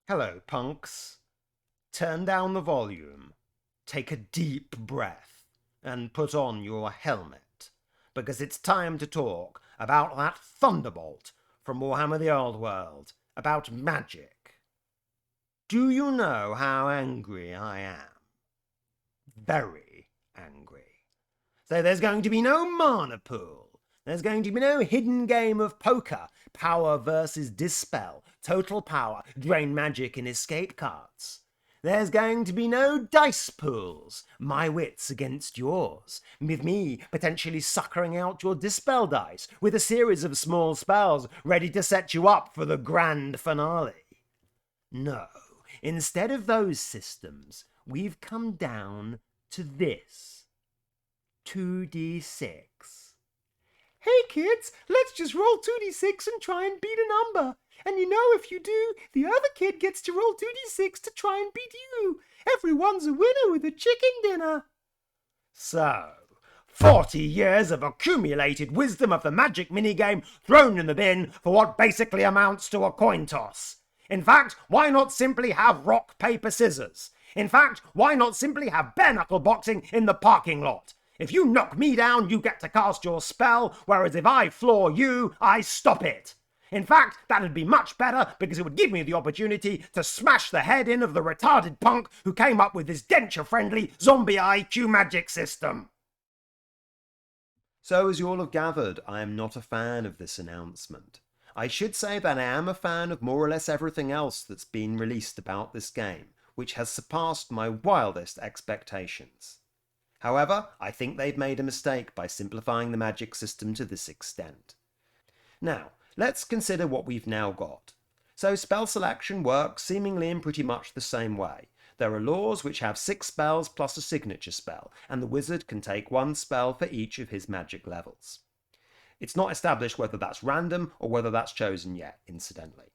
Hello, punks. Turn down the volume, take a deep breath, and put on your helmet, because it's time to talk about that thunderbolt from Warhammer the Old World, about magic. Do you know how angry I am? Very angry. So there's going to be no mana pool. There's going to be no hidden game of poker, power versus dispel, total power, drain magic and escape cards. There's going to be no dice pools, my wits against yours, with me potentially suckering out your dispel dice with a series of small spells ready to set you up for the grand finale. No, instead of those systems, we've come down to this. 2d6. Hey kids, let's just roll 2d6 and try and beat a number. And you know, if you do, the other kid gets to roll 2d6 to try and beat you. Everyone's a winner with a chicken dinner. So, 40 years of accumulated wisdom of the magic minigame thrown in the bin for what basically amounts to a coin toss. In fact, why not simply have rock, paper, scissors? In fact, why not simply have bare-knuckle boxing in the parking lot? If you knock me down, you get to cast your spell, whereas if I floor you, I stop it. In fact, that'd be much better because it would give me the opportunity to smash the head in of the retarded punk who came up with this denture-friendly zombie IQ magic system. So, as you all have gathered, I am not a fan of this announcement. I should say that I am a fan of more or less everything else that's been released about this game, which has surpassed my wildest expectations. However, I think they've made a mistake by simplifying the magic system to this extent. Now, let's consider what we've now got. So spell selection works seemingly in pretty much the same way. There are laws which have 6 spells plus a signature spell, and the wizard can take 1 spell for each of his magic levels. It's not established whether that's random or whether that's chosen yet, incidentally.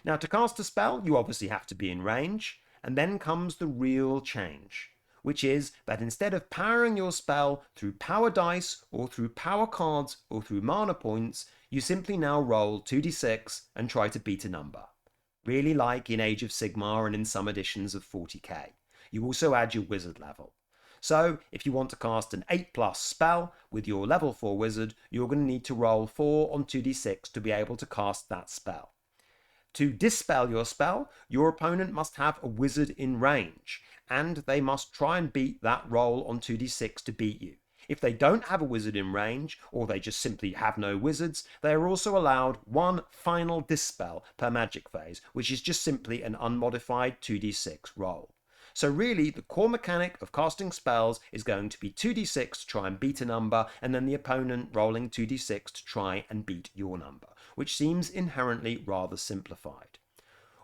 Now, to cast a spell, you obviously have to be in range, and then comes the real change, which is that instead of powering your spell through power dice or through power cards or through mana points, you simply now roll 2d6 and try to beat a number. Really like in Age of Sigmar and in some editions of 40k. You also add your wizard level. So, if you want to cast an 8+ spell with your level 4 wizard, you're going to need to roll 4 on 2d6 to be able to cast that spell. To dispel your spell, your opponent must have a wizard in range, and they must try and beat that roll on 2d6 to beat you. If they don't have a wizard in range, or they just simply have no wizards, they are also allowed 1 final dispel per magic phase, which is just simply an unmodified 2d6 roll. So really, the core mechanic of casting spells is going to be 2d6 to try and beat a number, and then the opponent rolling 2d6 to try and beat your number, which seems inherently rather simplified.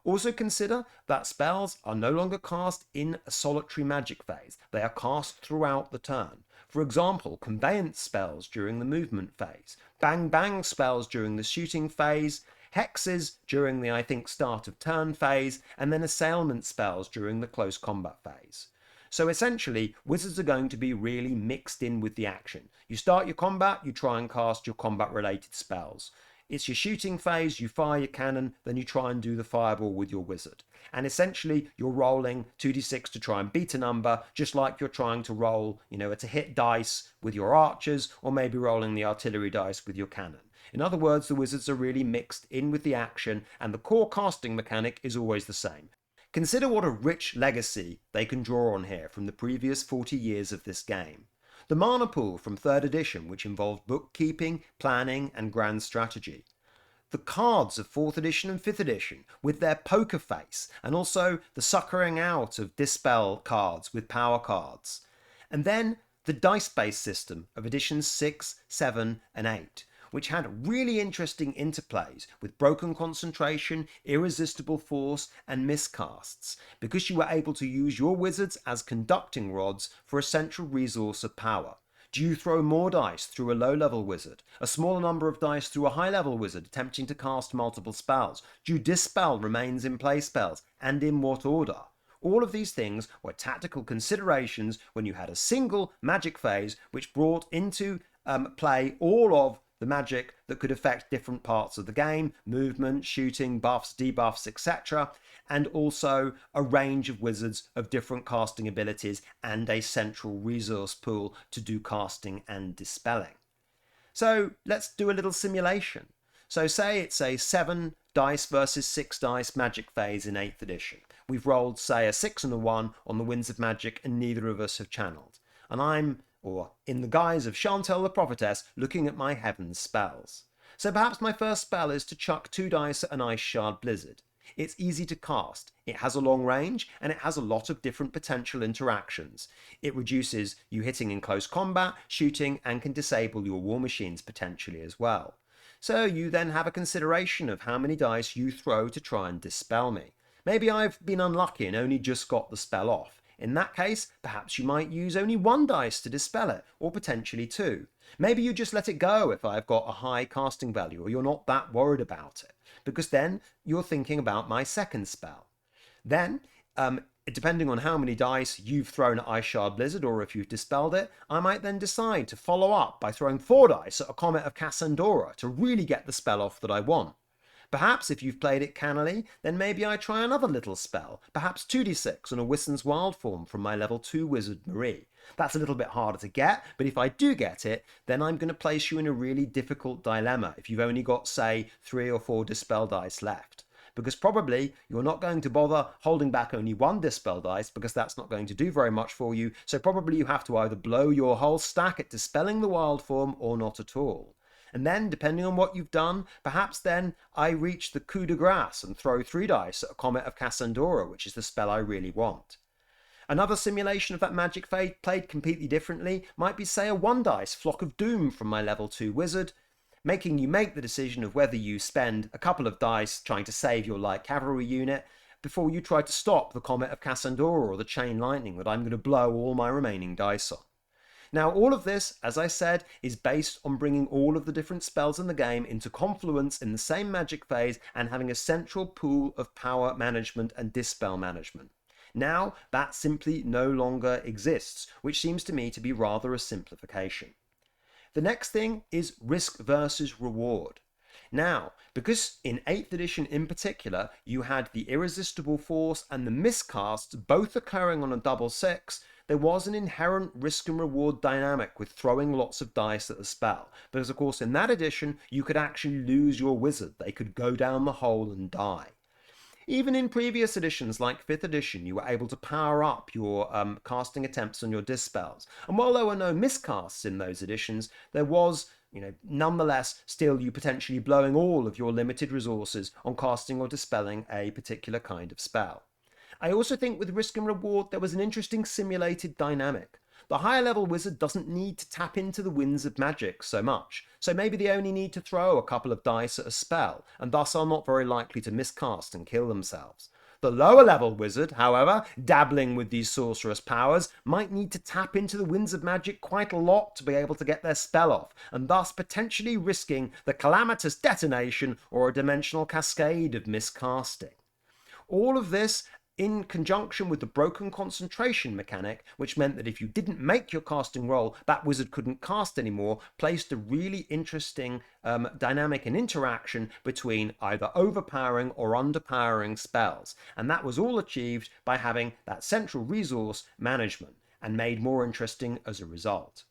Also consider that spells are no longer cast in a solitary magic phase. They are cast throughout the turn. For example, conveyance spells during the movement phase, bang bang spells during the shooting phase, hexes during the, start of turn phase, and then assailment spells during the close combat phase. So essentially, wizards are going to be really mixed in with the action. You start your combat, you try and cast your combat-related spells. It's your shooting phase, you fire your cannon, then you try and do the fireball with your wizard. And essentially, you're rolling 2d6 to try and beat a number, just like you're trying to roll, to hit dice with your archers, or maybe rolling the artillery dice with your cannon. In other words, the wizards are really mixed in with the action, and the core casting mechanic is always the same. Consider what a rich legacy they can draw on here from the previous 40 years of this game. The mana pool from 3rd edition, which involved bookkeeping, planning, and grand strategy. The cards of 4th edition and 5th edition, with their poker face, and also the suckering out of dispel cards with power cards. And then the dice-based system of editions 6, 7, and 8, which had really interesting interplays with broken concentration, irresistible force, and miscasts, because you were able to use your wizards as conducting rods for a central resource of power. Do you throw more dice through a low-level wizard, a smaller number of dice through a high-level wizard attempting to cast multiple spells? Do you dispel remains in play spells, and in what order? All of these things were tactical considerations when you had a single magic phase which brought into play all of the magic that could affect different parts of the game, movement, shooting, buffs, debuffs, etc., and also a range of wizards of different casting abilities and a central resource pool to do casting and dispelling. So let's do a little simulation. So say it's a 7 dice versus 6 dice magic phase in 8th edition. We've rolled, say, a 6 and a 1 on the Winds of Magic, and neither of us have channeled. And I'm, or in the guise of Chantel the Prophetess, looking at my Heaven's spells. So perhaps my first spell is to chuck 2 dice at an Ice Shard Blizzard. It's easy to cast, it has a long range, and it has a lot of different potential interactions. It reduces you hitting in close combat, shooting, and can disable your war machines potentially as well. So you then have a consideration of how many dice you throw to try and dispel me. Maybe I've been unlucky and only just got the spell off. In that case, perhaps you might use only 1 dice to dispel it, or potentially 2. Maybe you just let it go if I've got a high casting value, or you're not that worried about it, because then you're thinking about my second spell. Then, depending on how many dice you've thrown at Ice Shard Blizzard, or if you've dispelled it, I might then decide to follow up by throwing 4 dice at a Comet of Cassandora to really get the spell off that I want. Perhaps if you've played it cannily, then maybe I try another little spell, perhaps 2d6 on a Wisson's Wild Form from my level 2 wizard Marie. That's a little bit harder to get, but if I do get it, then I'm going to place you in a really difficult dilemma if you've only got, say, 3 or 4 dispel dice left. Because probably you're not going to bother holding back only 1 dispel dice, because that's not going to do very much for you, so probably you have to either blow your whole stack at dispelling the wild form or not at all. And then, depending on what you've done, perhaps then I reach the coup de grace and throw 3 dice at a Comet of Cassandora, which is the spell I really want. Another simulation of that magic phase played completely differently might be, say, a 1 dice Flock of Doom from my level 2 wizard, making you make the decision of whether you spend a couple of dice trying to save your light cavalry unit before you try to stop the Comet of Cassandora or the Chain Lightning that I'm going to blow all my remaining dice on. Now, all of this, as I said, is based on bringing all of the different spells in the game into confluence in the same magic phase and having a central pool of power management and dispel management. Now, that simply no longer exists, which seems to me to be rather a simplification. The next thing is risk versus reward. Now, because in 8th edition in particular, you had the Irresistible Force and the Miscasts both occurring on a double 6, there was an inherent risk and reward dynamic with throwing lots of dice at the spell. Because of course in that edition, you could actually lose your wizard. They could go down the hole and die. Even in previous editions like 5th edition, you were able to power up your casting attempts on your dispels. And while there were no miscasts in those editions, there was, nonetheless, still you potentially blowing all of your limited resources on casting or dispelling a particular kind of spell. I also think with risk and reward, there was an interesting simulated dynamic. The higher level wizard doesn't need to tap into the winds of magic so much, so maybe they only need to throw a couple of dice at a spell, and thus are not very likely to miscast and kill themselves. The lower level wizard, however, dabbling with these sorcerous powers, might need to tap into the winds of magic quite a lot to be able to get their spell off, and thus potentially risking the calamitous detonation or a dimensional cascade of miscasting. All of this in conjunction with the broken concentration mechanic, which meant that if you didn't make your casting roll, that wizard couldn't cast anymore, placed a really interesting dynamic and interaction between either overpowering or underpowering spells. And that was all achieved by having that central resource management, and made more interesting as a result.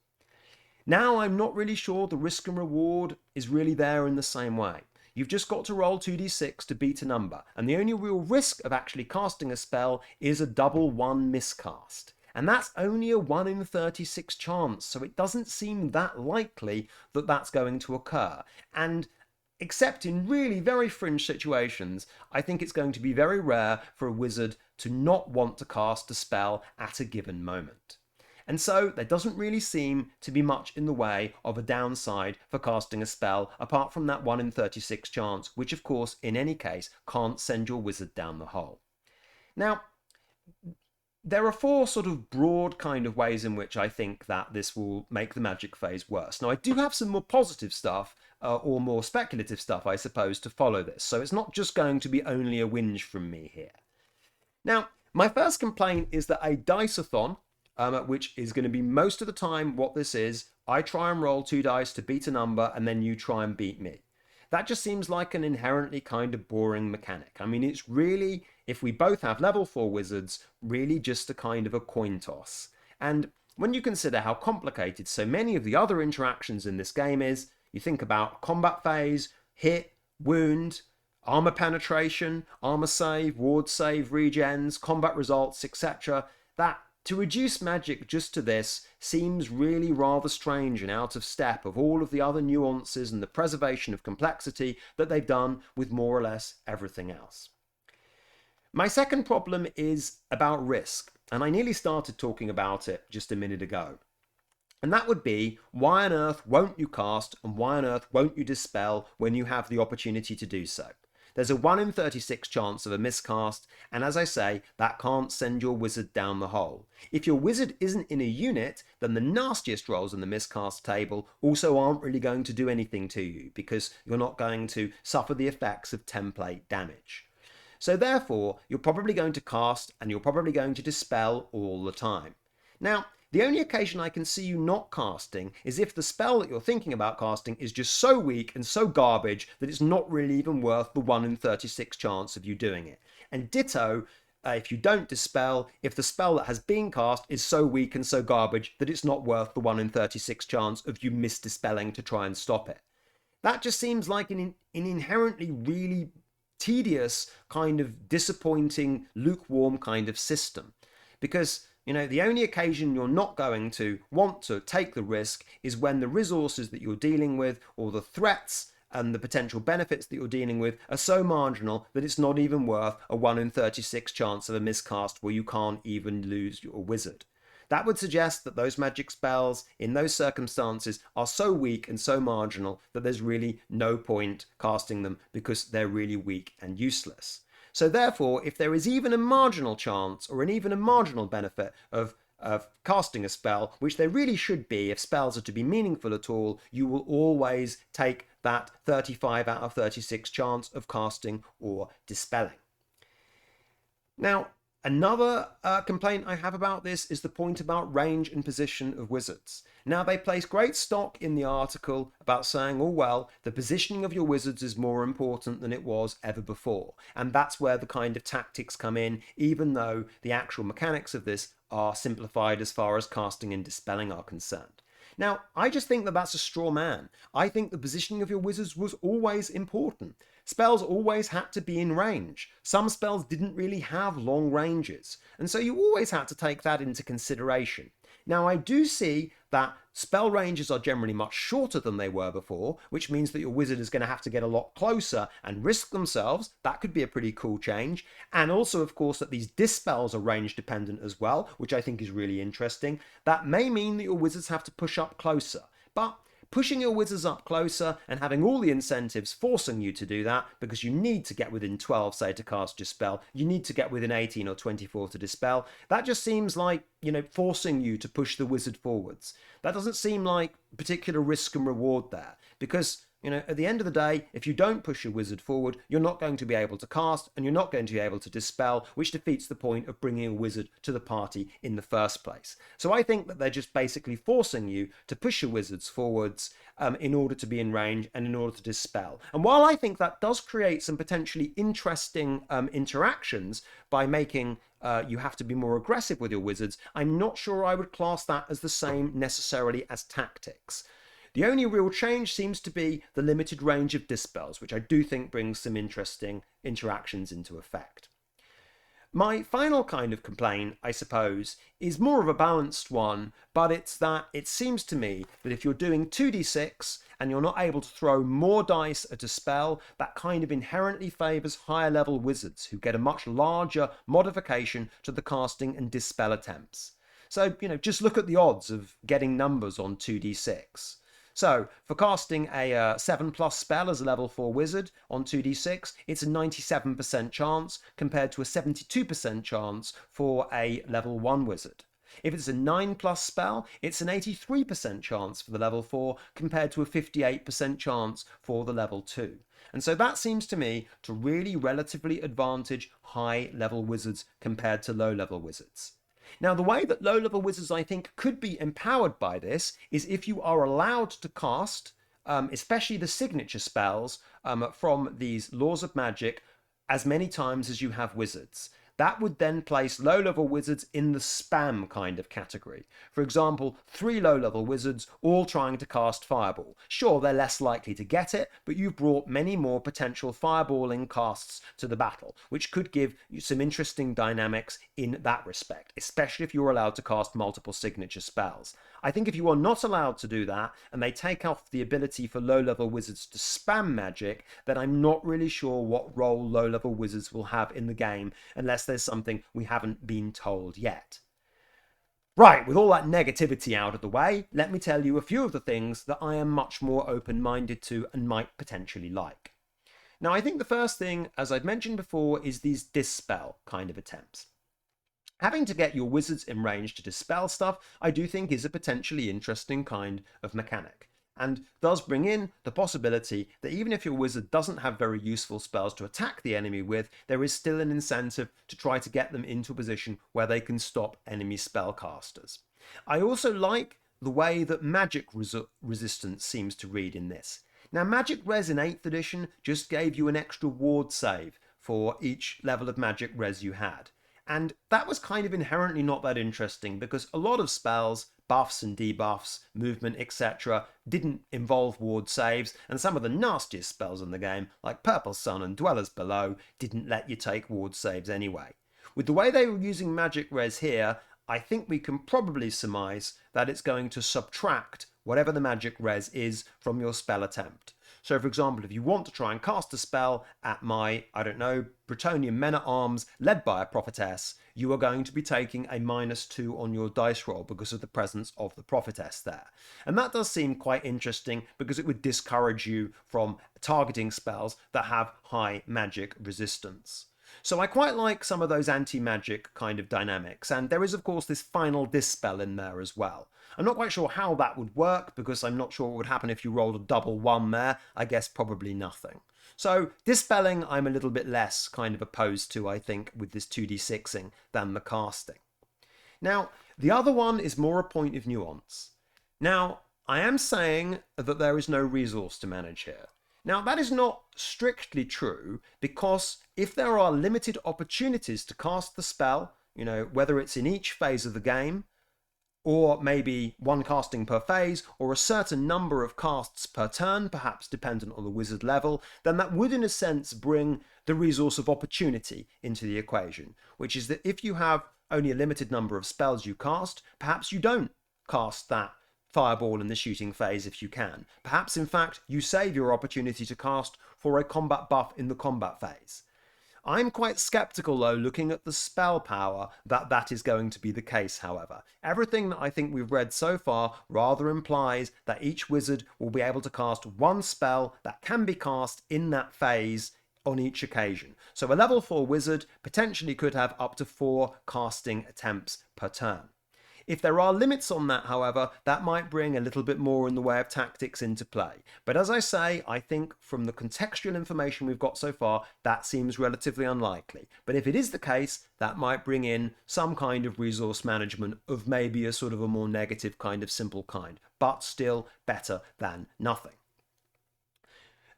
Now I'm not really sure the risk and reward is really there in the same way. You've just got to roll 2d6 to beat a number, and the only real risk of actually casting a spell is a double 1 miscast. And that's only a 1 in 36 chance, so it doesn't seem that likely that that's going to occur. And except in really very fringe situations, I think it's going to be very rare for a wizard to not want to cast a spell at a given moment. And so there doesn't really seem to be much in the way of a downside for casting a spell apart from that 1 in 36 chance, which of course in any case can't send your wizard down the hole. Now, there are 4 sort of broad kind of ways in which I think that this will make the magic phase worse. Now, I do have some more positive stuff, or more speculative stuff, I suppose, to follow this. So it's not just going to be only a whinge from me here. Now, my first complaint is that a dice-a-thon which is going to be most of the time what this is. I try and roll 2 dice to beat a number, and then you try and beat me. That just seems like an inherently kind of boring mechanic. I mean, it's really, if we both have level 4 wizards, really just a kind of a coin toss. And when you consider how complicated so many of the other interactions in this game is, you think about combat phase, hit, wound, armor penetration, armor save, ward save, regens, combat results, etc. That to reduce magic just to this seems really rather strange and out of step of all of the other nuances and the preservation of complexity that they've done with more or less everything else. My second problem is about risk, and I nearly started talking about it just a minute ago. And that would be, why on earth won't you cast and why on earth won't you dispel when you have the opportunity to do so? There's a 1 in 36 chance of a miscast, and as I say, that can't send your wizard down the hole. If your wizard isn't in a unit, then the nastiest rolls in the miscast table also aren't really going to do anything to you, because you're not going to suffer the effects of template damage. So therefore, you're probably going to cast and you're probably going to dispel all the time. Now, the only occasion I can see you not casting is if the spell that you're thinking about casting is just so weak and so garbage that it's not really even worth the 1 in 36 chance of you doing it. And ditto, if you don't dispel, if the spell that has been cast is so weak and so garbage that it's not worth the 1 in 36 chance of you misdispelling to try and stop it. That just seems like an inherently really tedious, kind of disappointing, lukewarm kind of system. Because the only occasion you're not going to want to take the risk is when the resources that you're dealing with or the threats and the potential benefits that you're dealing with are so marginal that it's not even worth a 1 in 36 chance of a miscast where you can't even lose your wizard. That would suggest that those magic spells in those circumstances are so weak and so marginal that there's really no point casting them because they're really weak and useless. So therefore, if there is even a marginal chance or even a marginal benefit of casting a spell, which there really should be if spells are to be meaningful at all, you will always take that 35 out of 36 chance of casting or dispelling. Now, another complaint I have about this is the point about range and position of wizards. Now, they place great stock in the article about saying, oh well, the positioning of your wizards is more important than it was ever before. And that's where the kind of tactics come in, even though the actual mechanics of this are simplified as far as casting and dispelling are concerned. Now, I just think that that's a straw man. I think the positioning of your wizards was always important. Spells always had to be in range. Some spells didn't really have long ranges, and so you always had to take that into consideration. Now, I do see that spell ranges are generally much shorter than they were before, which means that your wizard is going to have to get a lot closer and risk themselves. That could be a pretty cool change. And also, of course, that these dispels are range dependent as well, which I think is really interesting. That may mean that your wizards have to push up closer. But pushing your wizards up closer and having all the incentives forcing you to do that, because you need to get within 12, say, to cast your spell, you need to get within 18 or 24 to dispel, that just seems like, forcing you to push the wizard forwards. That doesn't seem like particular risk and reward there, because at the end of the day, if you don't push your wizard forward, you're not going to be able to cast and you're not going to be able to dispel, which defeats the point of bringing a wizard to the party in the first place. So I think that they're just basically forcing you to push your wizards forwards in order to be in range and in order to dispel. And while I think that does create some potentially interesting interactions by making you have to be more aggressive with your wizards, I'm not sure I would class that as the same necessarily as tactics. The only real change seems to be the limited range of dispels, which I do think brings some interesting interactions into effect. My final kind of complaint, I suppose, is more of a balanced one, but it's that it seems to me that if you're doing 2d6 and you're not able to throw more dice at a spell, that kind of inherently favours higher level wizards who get a much larger modification to the casting and dispel attempts. So, just look at the odds of getting numbers on 2d6. So, for casting a 7+ spell as a level 4 wizard on 2d6, it's a 97% chance compared to a 72% chance for a level 1 wizard. If it's a 9+ spell, it's an 83% chance for the level 4 compared to a 58% chance for the level 2. And so that seems to me to really relatively advantage high level wizards compared to low level wizards. Now, the way that low-level wizards, I think, could be empowered by this is if you are allowed to cast, especially the signature spells from these laws of magic, as many times as you have wizards. That would then place low-level wizards in the spam kind of category. For example, 3 low-level wizards all trying to cast Fireball. Sure, they're less likely to get it, but you've brought many more potential fireballing casts to the battle, which could give you some interesting dynamics in that respect, especially if you're allowed to cast multiple signature spells. I think if you are not allowed to do that, and they take off the ability for low-level wizards to spam magic, then I'm not really sure what role low-level wizards will have in the game, unless there's something we haven't been told yet. Right, with all that negativity out of the way, let me tell you a few of the things that I am much more open-minded to and might potentially like. Now, I think the first thing, as I've mentioned before, is these dispel kind of attempts. Having to get your wizards in range to dispel stuff, I do think is a potentially interesting kind of mechanic, and does bring in the possibility that even if your wizard doesn't have very useful spells to attack the enemy with, there is still an incentive to try to get them into a position where they can stop enemy spellcasters. I also like the way that magic resistance seems to read in this. Now, Magic Res in 8th edition just gave you an extra ward save for each level of Magic Res you had. And that was kind of inherently not that interesting because a lot of spells, buffs and debuffs, movement, etc., didn't involve ward saves, and some of the nastiest spells in the game, like Purple Sun and Dwellers Below, didn't let you take ward saves anyway. With the way they were using Magic Res here, I think we can probably surmise that it's going to subtract whatever the Magic Res is from your spell attempt. So, for example, if you want to try and cast a spell at my, I don't know, Bretonnian men-at-arms led by a prophetess, you are going to be taking a -2 on your dice roll because of the presence of the prophetess there. And that does seem quite interesting because it would discourage you from targeting spells that have high magic resistance. So I quite like some of those anti-magic kind of dynamics, and there is of course this final dispel in there as well. I'm not quite sure how that would work because I'm not sure what would happen if you rolled a double 1 there. I guess probably nothing. So dispelling I'm a little bit less kind of opposed to, I think, with this 2d6ing than the casting. Now, the other one is more a point of nuance. Now, I am saying that there is no resource to manage here. Now, that is not strictly true because if there are limited opportunities to cast the spell, whether it's in each phase of the game, or maybe 1 casting per phase, or a certain number of casts per turn, perhaps dependent on the wizard level, then that would in a sense bring the resource of opportunity into the equation, which is that if you have only a limited number of spells you cast, perhaps you don't cast that fireball in the shooting phase if you can. Perhaps in fact you save your opportunity to cast for a combat buff in the combat phase. I'm quite skeptical though, looking at the spell power, that is going to be the case, however. Everything that I think we've read so far rather implies that each wizard will be able to cast 1 spell that can be cast in that phase on each occasion. So a level 4 wizard potentially could have up to 4 casting attempts per turn. If there are limits on that, however, that might bring a little bit more in the way of tactics into play. But as I say, I think from the contextual information we've got so far, that seems relatively unlikely. But if it is the case, that might bring in some kind of resource management of maybe a sort of a more negative kind of simple kind, but still better than nothing.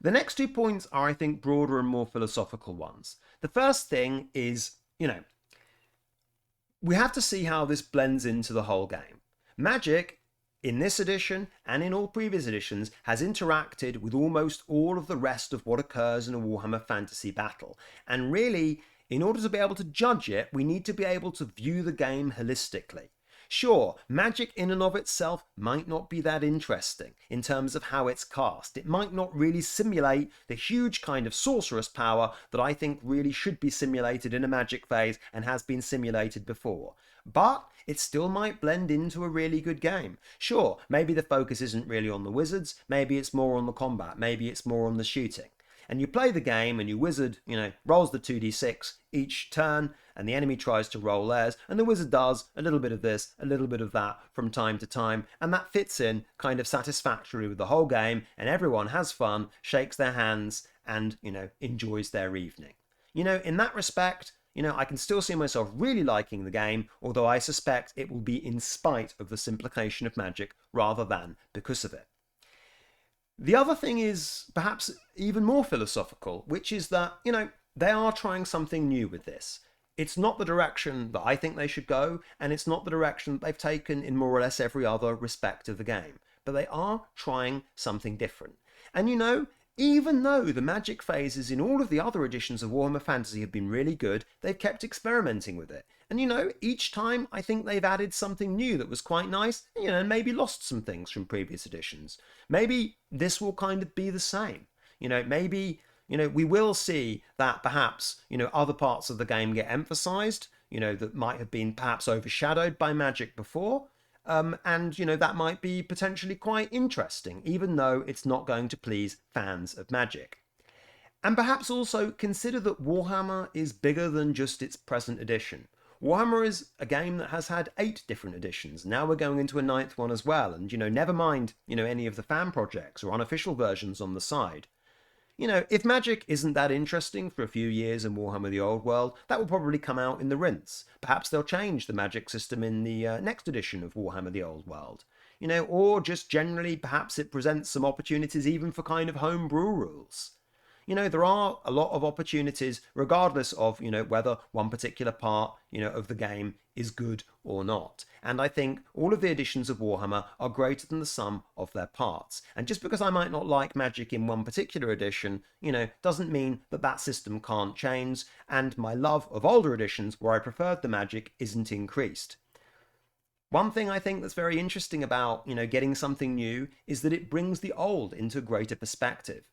The next 2 points are, I think, broader and more philosophical ones. The first thing is, we have to see how this blends into the whole game. Magic, in this edition and in all previous editions, has interacted with almost all of the rest of what occurs in a Warhammer Fantasy battle. And really, in order to be able to judge it, we need to be able to view the game holistically. Sure, magic in and of itself might not be that interesting in terms of how it's cast. It might not really simulate the huge kind of sorcerous power that I think really should be simulated in a magic phase and has been simulated before. But it still might blend into a really good game. Sure, maybe the focus isn't really on the wizards, maybe it's more on the combat, maybe it's more on the shooting. And you play the game and your wizard, rolls the 2d6 each turn, and the enemy tries to roll theirs, and the wizard does a little bit of this, a little bit of that from time to time, and that fits in kind of satisfactorily with the whole game, and everyone has fun, shakes their hands, and, enjoys their evening. In that respect, I can still see myself really liking the game, although I suspect it will be in spite of the simplification of Magic rather than because of it. The other thing is perhaps even more philosophical, which is that, they are trying something new with this. It's not the direction that I think they should go, and it's not the direction that they've taken in more or less every other respect of the game. But they are trying something different. And even though the Magic phases in all of the other editions of Warhammer Fantasy have been really good, they've kept experimenting with it. And each time I think they've added something new that was quite nice, and maybe lost some things from previous editions. Maybe this will kind of be the same. Maybe, we will see that perhaps, other parts of the game get emphasized, that might have been perhaps overshadowed by Magic before. And, that might be potentially quite interesting, even though it's not going to please fans of Magic. And perhaps also consider that Warhammer is bigger than just its present edition. Warhammer is a game that has had 8 different editions. Now we're going into a 9th one as well. And, never mind, any of the fan projects or unofficial versions on the side. If Magic isn't that interesting for a few years in Warhammer the Old World, that will probably come out in the rinse. Perhaps they'll change the Magic system in the next edition of Warhammer the Old World. Or just generally, perhaps it presents some opportunities even for kind of homebrew rules. There are a lot of opportunities regardless of, whether one particular part, of the game is good or not. And I think all of the editions of Warhammer are greater than the sum of their parts. And just because I might not like Magic in one particular edition, doesn't mean that that system can't change, and my love of older editions where I preferred the Magic isn't increased. One thing I think that's very interesting about, getting something new is that it brings the old into greater perspective.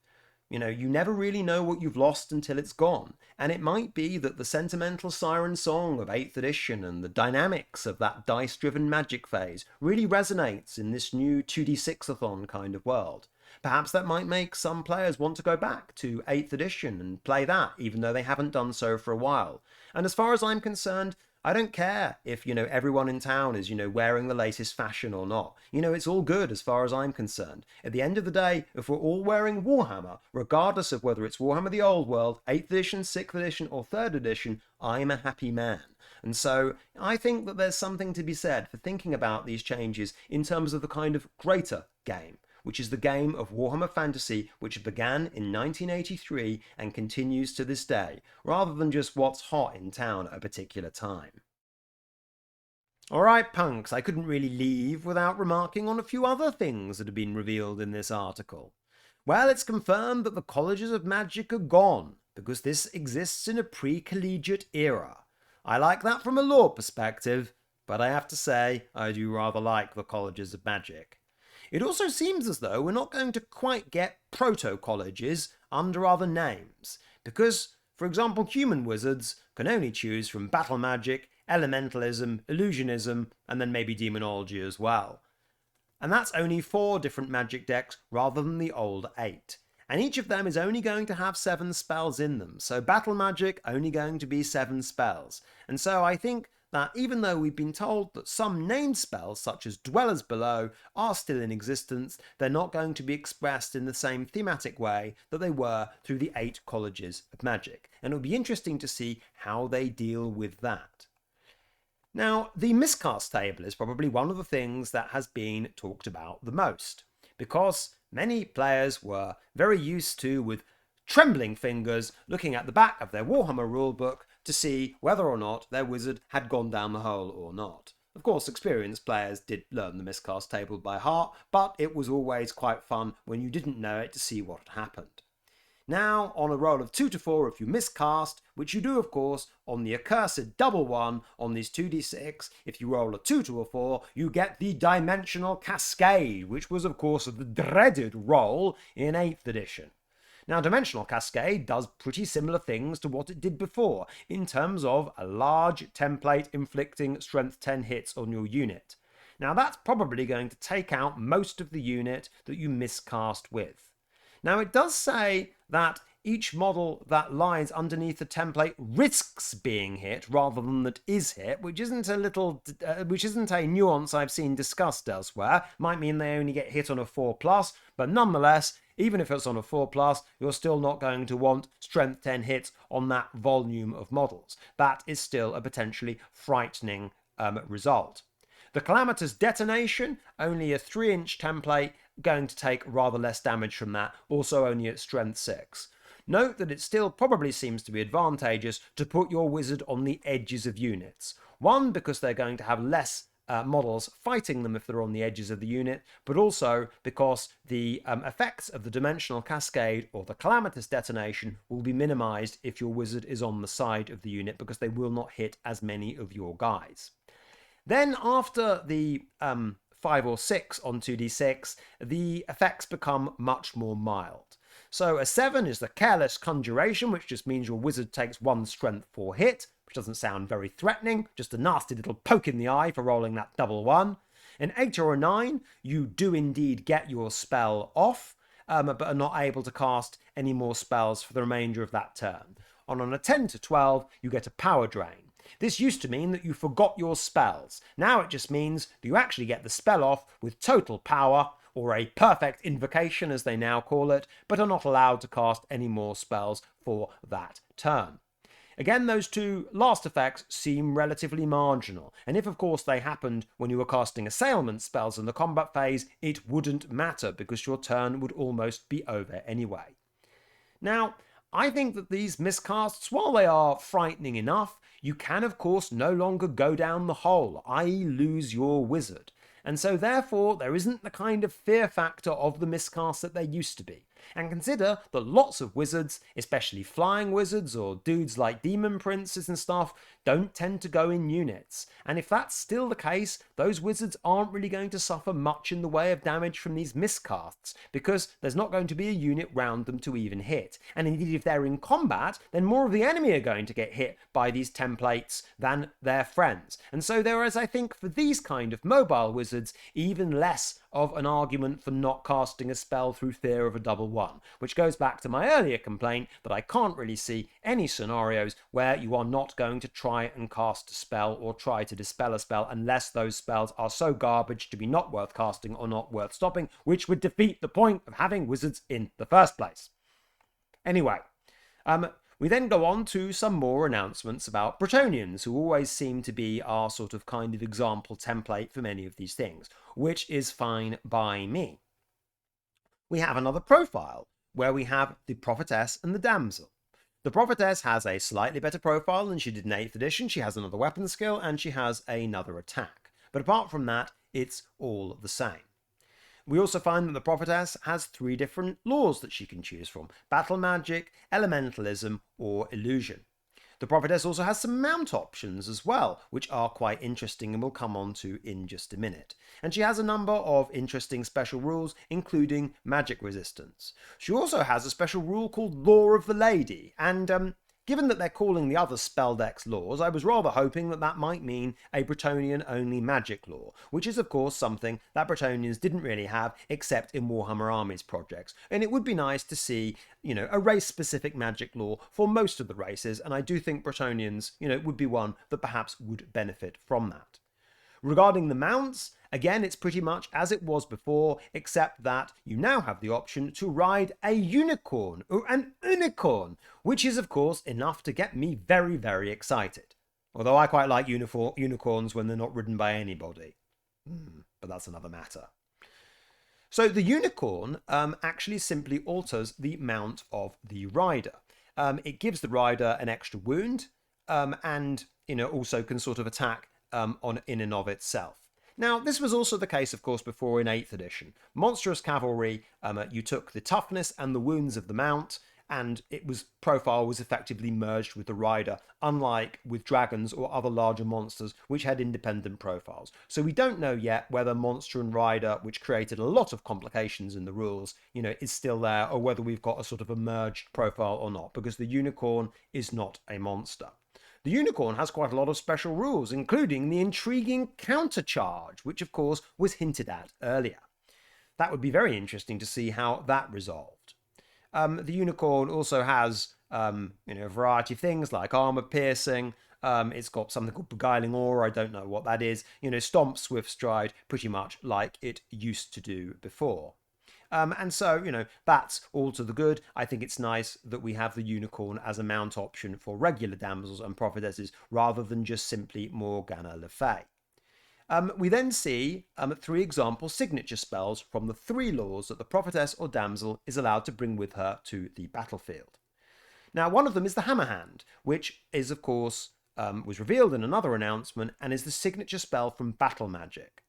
You never really know what you've lost until it's gone. And it might be that the sentimental siren song of 8th edition and the dynamics of that dice-driven Magic phase really resonates in this new 2d6-a-thon kind of world. Perhaps that might make some players want to go back to 8th edition and play that, even though they haven't done so for a while. And as far as I'm concerned, I don't care if, everyone in town is, wearing the latest fashion or not. It's all good as far as I'm concerned. At the end of the day, if we're all wearing Warhammer, regardless of whether it's Warhammer the Old World, 8th edition, 6th edition, or 3rd edition, I'm a happy man. And so I think that there's something to be said for thinking about these changes in terms of the kind of greater game, which is the game of Warhammer Fantasy, which began in 1983 and continues to this day, rather than just what's hot in town at a particular time. Alright, punks, I couldn't really leave without remarking on a few other things that have been revealed in this article. Well, it's confirmed that the colleges of Magic are gone, because this exists in a pre-collegiate era. I like that from a lore perspective, but I have to say, I do rather like the colleges of Magic. It also seems as though we're not going to quite get proto-colleges under other names, because, for example, human wizards can only choose from battle magic, elementalism, illusionism, and then maybe demonology as well. And that's only 4 different magic decks rather than the old 8. And each of them is only going to have 7 spells in them, so battle magic only going to be 7 spells. And so I think that even though we've been told that some named spells, such as Dwellers Below, are still in existence, they're not going to be expressed in the same thematic way that they were through the 8 colleges of Magic. And it'll be interesting to see how they deal with that. Now, the miscast table is probably one of the things that has been talked about the most, because many players were very used to, with trembling fingers, looking at the back of their Warhammer rulebook to see whether or not their wizard had gone down the hole or not. Of course, experienced players did learn the miscast table by heart, but it was always quite fun when you didn't know it to see what had happened. Now, on a roll of 2 to 4 if you miscast, which you do of course on the accursed double 1 on these 2d6, if you roll a 2 to a 4, you get the Dimensional Cascade, which was of course the dreaded roll in 8th edition. Now, Dimensional Cascade does pretty similar things to what it did before, in terms of a large template inflicting strength 10 hits on your unit. Now, that's probably going to take out most of the unit that you miscast with. Now, it does say that each model that lies underneath the template risks being hit rather than that is hit, which isn't a nuance I've seen discussed elsewhere. Might mean they only get hit on a 4+, but nonetheless, even if it's on a 4+, you're still not going to want strength 10 hits on that volume of models. That is still a potentially frightening result. The Calamitous Detonation, only a 3-inch template, going to take rather less damage from that, also only at strength 6. Note that it still probably seems to be advantageous to put your wizard on the edges of units. One, because they're going to have less models fighting them if they're on the edges of the unit, but also because the effects of the Dimensional Cascade or the Calamitous Detonation will be minimized if your wizard is on the side of the unit, because they will not hit as many of your guys. Then after the 5 or 6 on 2d6, the effects become much more mild. So a 7 is the Careless Conjuration, which just means your wizard takes 1 strength 4 hit, which doesn't sound very threatening, just a nasty little poke in the eye for rolling that double 1. An 8 or a 9, you do indeed get your spell off, but are not able to cast any more spells for the remainder of that turn. On a 10 to 12, you get a Power Drain. This used to mean that you forgot your spells. Now it just means that you actually get the spell off with total power, or a perfect invocation as they now call it, but are not allowed to cast any more spells for that turn. Again, those two last effects seem relatively marginal, and if of course they happened when you were casting assailment spells in the combat phase, it wouldn't matter because your turn would almost be over anyway. Now, I think that these miscasts, while they are frightening enough, you can of course no longer go down the hole, i.e. lose your wizard. And so therefore there isn't the kind of fear factor of the miscast that there used to be. And consider that lots of wizards, especially flying wizards or dudes like demon princes and stuff, don't tend to go in units. And if that's still the case, those wizards aren't really going to suffer much in the way of damage from these miscasts, because there's not going to be a unit round them to even hit. And indeed, if they're in combat, then more of the enemy are going to get hit by these templates than their friends. And so there is, I think, for these kind of mobile wizards, even less of an argument for not casting a spell through fear of a double 1, which goes back to my earlier complaint that I can't really see any scenarios where you are not going to try and cast a spell or try to dispel a spell unless those spells are so garbage to be not worth casting or not worth stopping, which would defeat the point of having wizards in the first place. Anyway, we then go on to some more announcements about Bretonnians, who always seem to be our sort of kind of example template for many of these things, which is fine by me. We have another profile, where we have the Prophetess and the Damsel. The Prophetess has a slightly better profile than she did in 8th edition. She has another weapon skill, and she has another attack. But apart from that, it's all the same. We also find that the Prophetess has 3 different laws that she can choose from: Battle Magic, Elementalism, or Illusion. The Prophetess also has some mount options as well, which are quite interesting and we'll come on to in just a minute. And she has a number of interesting special rules, including magic resistance. She also has a special rule called Law of the Lady, and given that they're calling the other spell decks laws, I was rather hoping that that might mean a Bretonnian-only magic law, which is of course something that Bretonnians didn't really have except in Warhammer Armies projects. And it would be nice to see, a race-specific magic law for most of the races, and I do think Bretonnians, would be one that perhaps would benefit from that. Regarding the mounts, again, it's pretty much as it was before, except that you now have the option to ride a unicorn, or an unicorn, which is, of course, enough to get me very, very excited. Although I quite like unicorns when they're not ridden by anybody. But that's another matter. So the unicorn actually simply alters the mount of the rider. It gives the rider an extra wound, and also can sort of attack in and of itself. Now, this was also the case, of course, before in 8th edition. Monstrous Cavalry, you took the toughness and the wounds of the mount, and profile was effectively merged with the rider, unlike with dragons or other larger monsters, which had independent profiles. So we don't know yet whether Monster and Rider, which created a lot of complications in the rules, is still there, or whether we've got a sort of a merged profile or not, because the unicorn is not a monster. The unicorn has quite a lot of special rules, including the intriguing countercharge, which of course was hinted at earlier. That would be very interesting to see how that resolved. The unicorn also has a variety of things like armor piercing. It's got something called beguiling aura. I don't know what that is. Stomp, swift stride, pretty much like it used to do before. And so, that's all to the good. I think it's nice that we have the unicorn as a mount option for regular damsels and prophetesses rather than just simply Morgana Le Fay. We then see 3 example signature spells from the 3 laws that the prophetess or damsel is allowed to bring with her to the battlefield. Now, one of them is the Hammer Hand, which is, of course, was revealed in another announcement and is the signature spell from Battle Magic.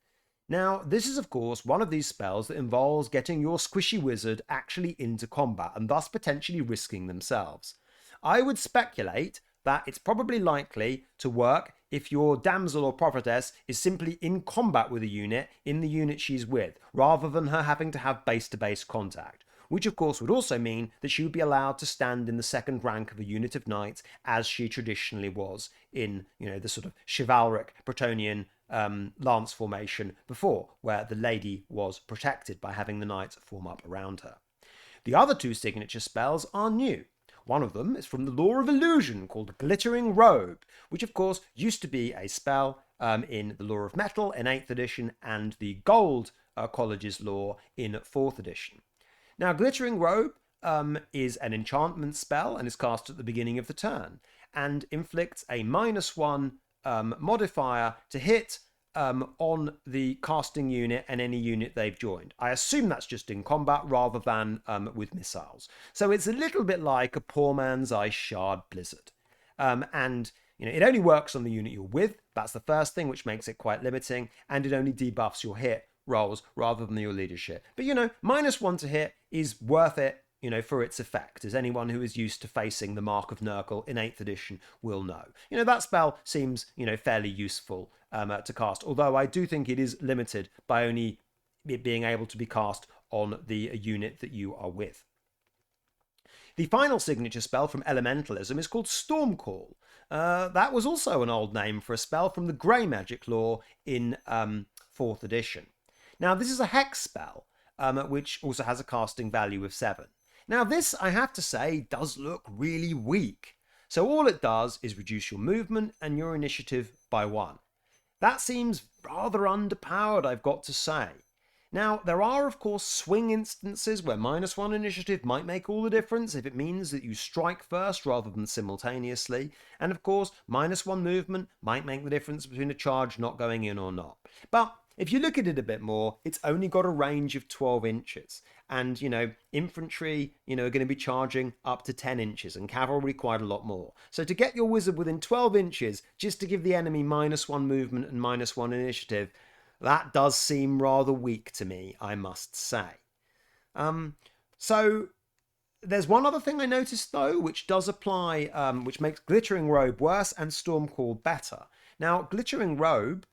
Now, this is, of course, one of these spells that involves getting your squishy wizard actually into combat and thus potentially risking themselves. I would speculate that it's probably likely to work if your damsel or prophetess is simply in combat with a unit in the unit she's with, rather than her having to have base-to-base contact, which of course would also mean that she would be allowed to stand in the second rank of a unit of knights as she traditionally was in, the sort of chivalric Bretonnian lance formation before, where the lady was protected by having the knights form up around her. The other 2 signature spells are new. One of them is from the Law of Illusion called Glittering Robe, which of course used to be a spell in the Law of Metal in 8th edition and the Gold College's Law in 4th edition. Now, Glittering Robe is an enchantment spell and is cast at the beginning of the turn and inflicts a -1 modifier to hit on the casting unit and any unit they've joined. I assume that's just in combat rather than with missiles. So it's a little bit like a poor man's Ice Shard Blizzard. And it only works on the unit you're with. That's the first thing, which makes it quite limiting. And it only debuffs your hit rolls rather than your leadership. But -1 to hit is worth it, for its effect, as anyone who is used to facing the Mark of Nurgle in 8th edition will know. That spell seems, fairly useful to cast, although I do think it is limited by only it being able to be cast on the unit that you are with. The final signature spell from Elementalism is called Stormcall. That was also an old name for a spell from the Grey Magic Law in 4th edition. Now, this is a hex spell, which also has a casting value of 7. Now, this, I have to say, does look really weak. So all it does is reduce your movement and your initiative by 1. That seems rather underpowered, I've got to say. Now, there are, of course, swing instances where -1 initiative might make all the difference if it means that you strike first rather than simultaneously. And, of course, -1 movement might make the difference between a charge not going in or not. But if you look at it a bit more, it's only got a range of 12 inches. And, infantry, are going to be charging up to 10 inches and cavalry quite a lot more. So to get your wizard within 12 inches, just to give the enemy -1 movement and -1 initiative, that does seem rather weak to me, I must say. So there's one other thing I noticed, though, which does apply, which makes Glittering Robe worse and Stormcall better. Now, Glittering Robe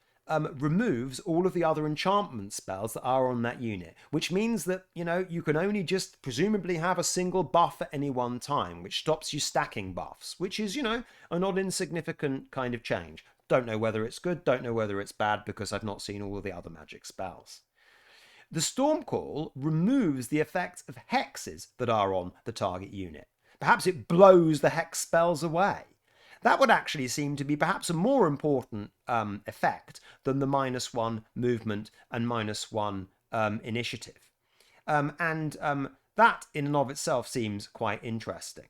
removes all of the other enchantment spells that are on that unit, which means that, you can only just presumably have a single buff at any one time, which stops you stacking buffs, which is, a not insignificant kind of change. Don't know whether it's good, don't know whether it's bad, because I've not seen all of the other magic spells. The Stormcall removes the effects of hexes that are on the target unit. Perhaps it blows the hex spells away. That would actually seem to be perhaps a more important effect than the -1 movement and -1 initiative. That in and of itself seems quite interesting.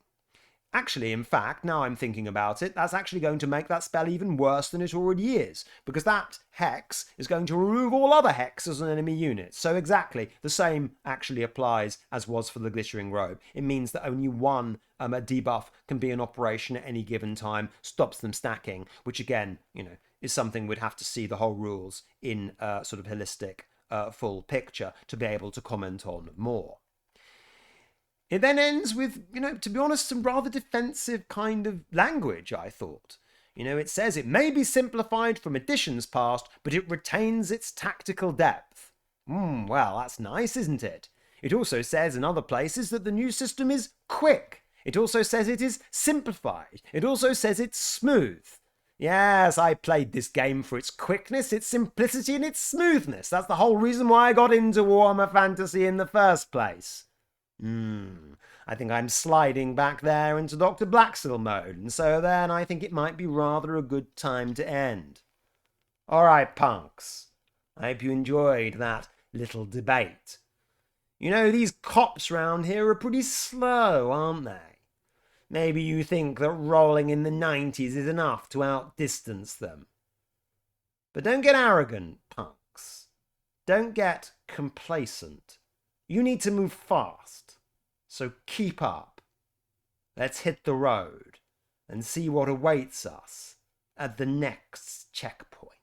Actually, in fact, now I'm thinking about it, that's actually going to make that spell even worse than it already is, because that hex is going to remove all other hexes on enemy units. So exactly, the same actually applies as was for the Glittering Robe. It means that only one debuff can be in operation at any given time, stops them stacking, which again, is something we'd have to see the whole rules in a sort of holistic full picture to be able to comment on more. It then ends with, to be honest, some rather defensive kind of language, I thought. It says it may be simplified from editions past, but it retains its tactical depth. Well, that's nice, isn't it? It also says in other places that the new system is quick. It also says it is simplified. It also says it's smooth. Yes, I played this game for its quickness, its simplicity, and its smoothness. That's the whole reason why I got into Warhammer Fantasy in the first place. I think I'm sliding back there into Dr. Blaxill mode, and so then I think it might be rather a good time to end. Alright, punks. I hope you enjoyed that little debate. You know, these cops round here are pretty slow, aren't they? Maybe you think that rolling in the 90s is enough to outdistance them. But don't get arrogant, punks. Don't get complacent. You need to move fast. So keep up. Let's hit the road and see what awaits us at the next checkpoint.